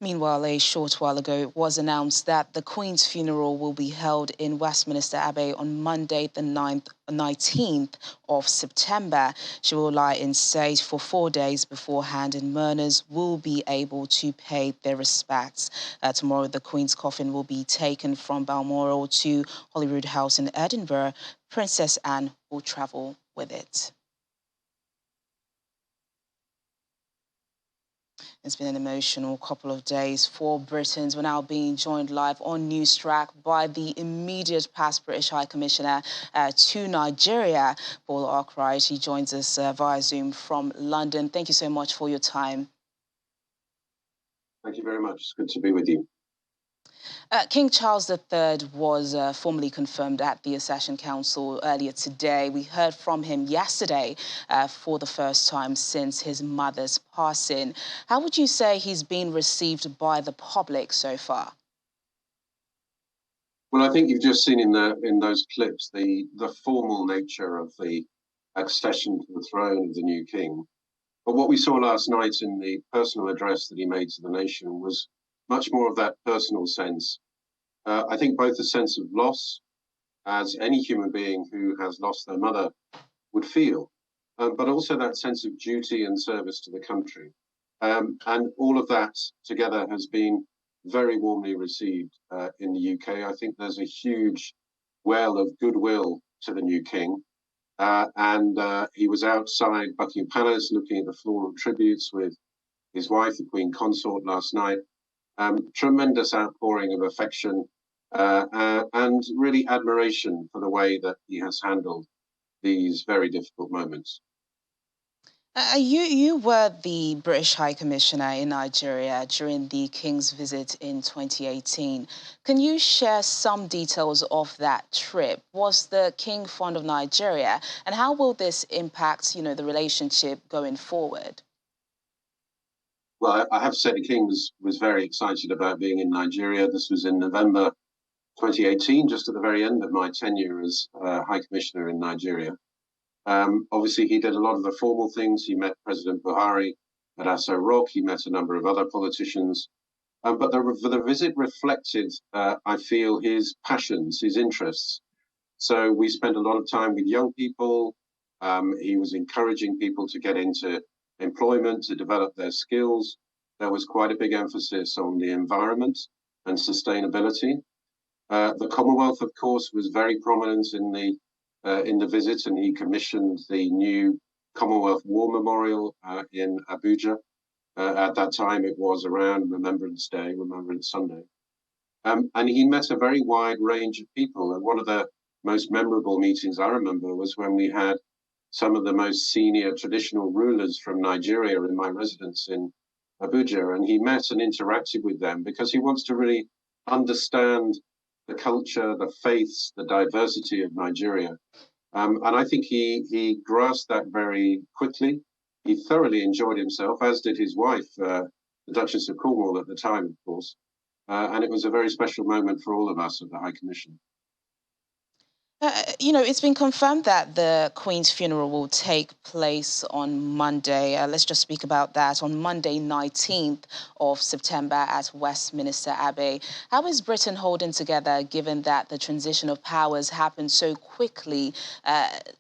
Meanwhile, a short while ago, it was announced that the Queen's funeral will be held in Westminster Abbey on Monday, the 19th of September. She will lie in state for 4 days beforehand, and mourners will be able to pay their respects. Tomorrow, the Queen's coffin will be taken from Balmoral to Holyrood House in Edinburgh. Princess Anne will travel with it. It's been an emotional couple of days for Britons. We're now being joined live on Newstrack by the immediate past British High Commissioner to Nigeria, Paul Arkwright. He joins us via Zoom from London. Thank you so much for your time. Thank you very much. It's good to be with you. King Charles III was formally confirmed at the Accession Council earlier today. We heard from him yesterday for the first time since his mother's passing. How would you say he's been received by the public so far? Well, I think you've just seen in those clips the formal nature of the accession to the throne of the new king. But what we saw last night in the personal address that he made to the nation was much more of that personal sense. I think both a sense of loss, as any human being who has lost their mother would feel, but also that sense of duty and service to the country. And all of that together has been very warmly received in the UK. I think there's a huge well of goodwill to the new king. And he was outside Buckingham Palace looking at the floral tributes with his wife, the Queen Consort, last night. Tremendous outpouring of affection and really admiration for the way that he has handled these very difficult moments. You were the British High Commissioner in Nigeria during the King's visit in 2018. Can you share some details of that trip? Was the King fond of Nigeria? And how will this impact, the relationship going forward? Well, I have to say the King was very excited about being in Nigeria. This was in November 2018, just at the very end of my tenure as High Commissioner in Nigeria. Obviously, he did a lot of the formal things. He met President Buhari at Aso Rock. He met a number of other politicians. But the visit reflected, I feel, his passions, his interests. So we spent a lot of time with young people. He was encouraging people to get into employment, to develop their skills. There was quite a big emphasis on the environment and sustainability. The Commonwealth, of course, was very prominent in the visit, and he commissioned the new Commonwealth War Memorial in Abuja. At that time, it was around Remembrance Day, Remembrance Sunday. And he met a very wide range of people. And one of the most memorable meetings I remember was when we had some of the most senior traditional rulers from Nigeria in my residence in Abuja. And he met and interacted with them because he wants to really understand the culture, the faiths, the diversity of Nigeria. And I think he grasped that very quickly. He thoroughly enjoyed himself, as did his wife, the Duchess of Cornwall at the time, of course. And it was a very special moment for all of us at the High Commission. It's been confirmed that the Queen's funeral will take place on Monday. Let's just speak about that. On Monday, 19th of September at Westminster Abbey. How is Britain holding together, given that the transition of powers happened so quickly,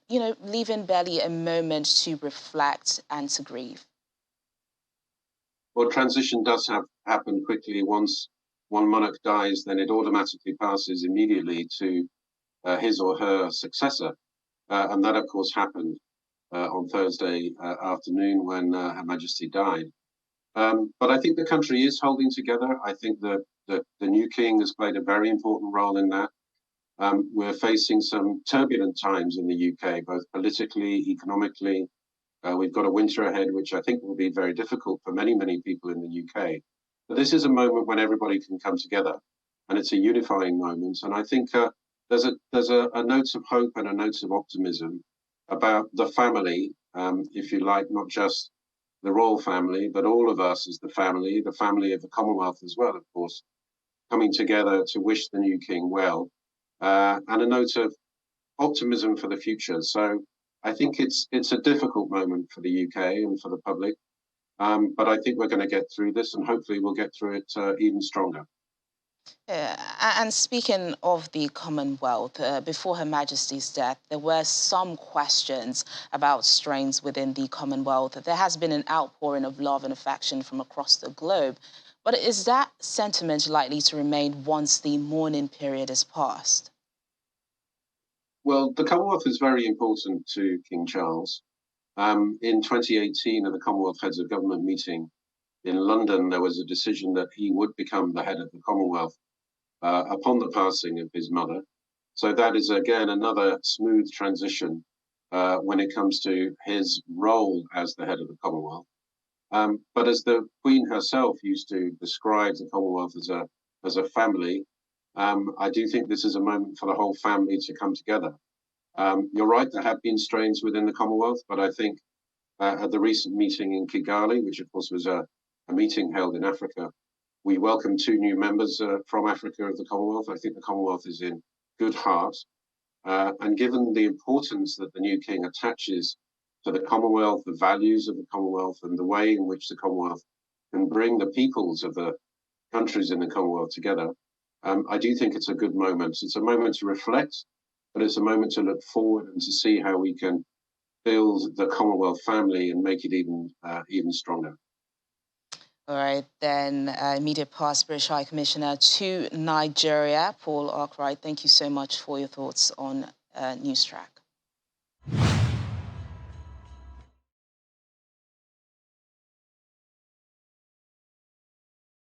leaving barely a moment to reflect and to grieve? Well, transition does happen quickly. Once one monarch dies, then it automatically passes immediately to his or her successor. And that, of course, happened on Thursday afternoon when Her Majesty died. But I think the country is holding together. I think that the new king has played a very important role in that. We're facing some turbulent times in the UK, both politically, economically. We've got a winter ahead, which I think will be very difficult for many, many people in the UK. But this is a moment when everybody can come together, and it's a unifying moment. And I think there's a note of hope and a note of optimism about the family, if you like, not just the royal family, but all of us as the family of the Commonwealth as well, of course, coming together to wish the new king well, and a note of optimism for the future. So I think it's a difficult moment for the UK and for the public, But I think we're going to get through this, and hopefully we'll get through it even stronger. And speaking of the Commonwealth, before Her Majesty's death, there were some questions about strains within the Commonwealth. There has been an outpouring of love and affection from across the globe. But is that sentiment likely to remain once the mourning period is past? Well, the Commonwealth is very important to King Charles. In 2018, at the Commonwealth Heads of Government meeting in London, there was a decision that he would become the head of the Commonwealth upon the passing of his mother. So that is, again, another smooth transition when it comes to his role as the head of the Commonwealth. But as the Queen herself used to describe the Commonwealth as a family, I do think this is a moment for the whole family to come together. You're right, there have been strains within the Commonwealth, but I think at the recent meeting in Kigali, which of course was a meeting held in Africa, we welcomed 2 new members from Africa of the Commonwealth. I think the Commonwealth is in good heart. And given the importance that the new king attaches to the Commonwealth, the values of the Commonwealth, and the way in which the Commonwealth can bring the peoples of the countries in the Commonwealth together, I do think it's a good moment. It's a moment to reflect, but it's a moment to look forward and to see how we can build the Commonwealth family and make it even stronger. All right, then immediate past British High Commissioner to Nigeria, Paul Arkwright. Thank you so much for your thoughts on News Track.